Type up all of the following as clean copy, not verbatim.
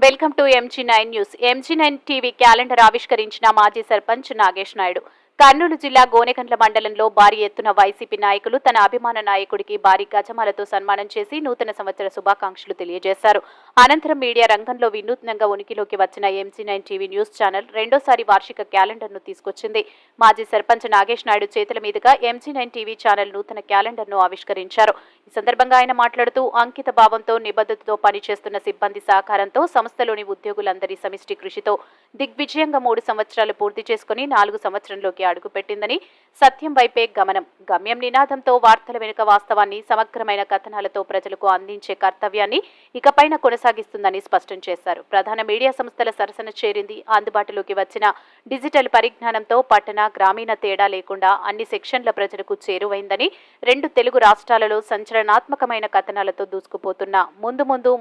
Welcome to MG9 news. MG9 TV calendar ఆవిష్కరించిన మాజీ సర్పంచ్ నాగేష్ నాయుడు. కర్నూలు జిల్లా గోనెగండ్ల మండలంలో భారీ ఎత్తున వైసీపీ నాయకులు తన అభిమాన నాయకుడికి భారీ గజమాలతో సన్మానం చేసి నూతన సంవత్సర శుభాకాంక్షలు తెలియజేశారు. అనంతరం మీడియా రంగంలో వినూత్నంగా ఉనికిలోకి వచ్చిన MG9 టీవీ న్యూస్ ఛానల్ రెండోసారి వార్షిక క్యాలెండర్ను తీసుకొచ్చింది. మాజీ సర్పంచ్ నాగేష్ నాయుడు చేతుల మీదుగా MG9 టీవీ ఛానల్ నూతన క్యాలెండర్ను ఆవిష్కరించారు. ఈ సందర్భంగా ఆయన మాట్లాడుతూ అంకిత భావంతో నిబద్ధతతో పనిచేస్తున్న సిబ్బంది సహకారంతో సంస్థలోని ఉద్యోగులందరి సమిష్టి కృషితో దిగ్విజయంగా 3 సంవత్సరాలు పూర్తి చేసుకుని 4 సంవత్సరంలోకి అడుగుపెట్టిందని, సత్యం వైపే గమనం గమ్యం నినాదంతో వార్తల వెనుక వాస్తవాన్ని సమగ్రమైన కథనాలతో ప్రజలకు అందించే కర్తవ్యాన్ని ఇకపైన కొనసాగిస్తుందని స్పష్టం చేశారు. ప్రధాన మీడియా సంస్థల సరసన చేరింది. అందుబాటులోకి వచ్చిన డిజిటల్ పరిజ్ఞానంతో పట్టణ గ్రామీణ తేడా లేకుండా అన్ని సెక్షన్ల ప్రజలకు చేరువైందని, 2 తెలుగు రాష్ట్రాలలో సంచలనాత్మకమైన కథనాలతో దూసుకుపోతున్న ముందు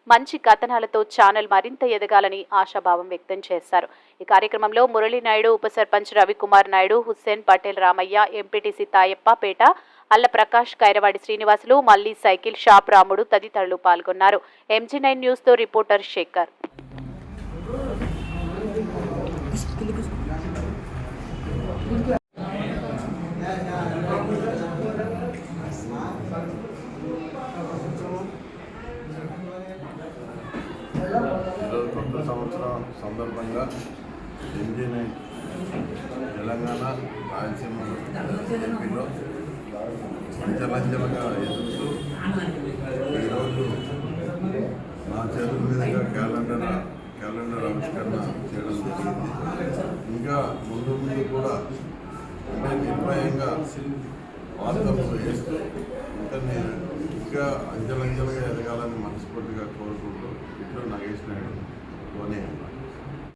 మంచి కథనాలతో ఛానల్ మరింత ఎదగాలని ఆశాభావం వ్యక్తం చేశారు. ఈ కార్యక్రమంలో మురళీ నాయుడు, ఉప సర్పంచ్ రవికుమార్ నాయుడు, హుస్సేన్ పటేల్, రామయ్య, ఎంపీటీసీ తాయప్ప పేట, అల్ల ప్రకాష్, కైరవాడి శ్రీనివాసులు, మల్లి సైకిల్ షాప్ రాముడు తదితరులు పాల్గొన్నారు. MG9 న్యూస్ తో రిపోర్టర్ శేఖర్. కొత్త సంవత్సరం సందర్భంగా MG9 తెలంగాణ రాయలసీమ ఏపీలో అంచెలంచెలుగా ఎదుగుతూ ఈరోజు నా చేతుల మీదుగా క్యాలెండర్ ఆవిష్కరణ చేయడం జరిగింది. ఇంకా ముందు కూడా అంటే నిర్భయంగా వార్తలు వేస్తూ ఇంకా అంచెలంచెలుగా ఎదగాలని మనస్ఫూర్తిగా కోరుకుంటూ ఇట్లు నాగేష్ నాయుడు.